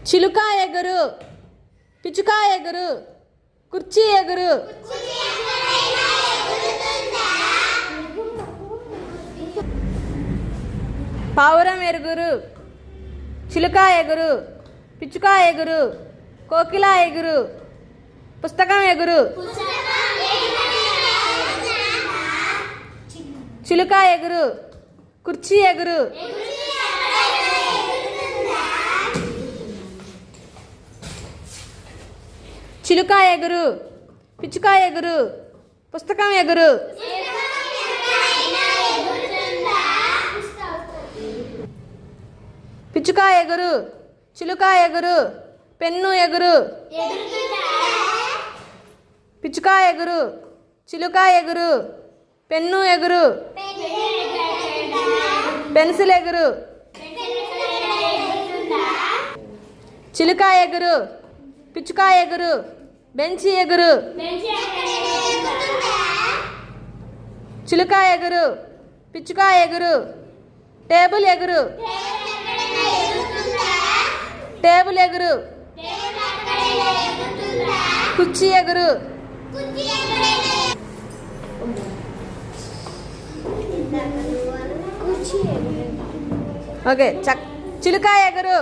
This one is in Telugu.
చిలుక ఎగురు, పిచ్చుక ఎగురు, కుర్చీ ఎగురు. పావురం ఎగురు, చిలుక ఎగురు, పిచ్చుక ఎగురు, కోకిల ఎగురు, పుస్తకం ఎగురు. చిలుక ఎగురు, కుర్చీ ఎగురు. చిలుక ఎగురు, పిచ్చుక ఎగురు, పుస్తకం ఎగురు. పిచ్చుక ఎగురు, చిలుక ఎగురు, పెన్ను ఎగురు. పిచ్చుక ఎగురు, చిలుక ఎగురు, పెన్ను ఎగురు. పెన్సిల్ ఎగురు. చిలుక ఎగురు, పిచ్చుక ఎగురు, బెంచి ఎగురు. చిలుక ఎగురు, పిచ్చుక ఎగురు, టేబుల్ ఎగురు. టేబుల్ ఎగురు, కుర్చీ ఎగురు. ఓకే, చిలుక ఎగురు.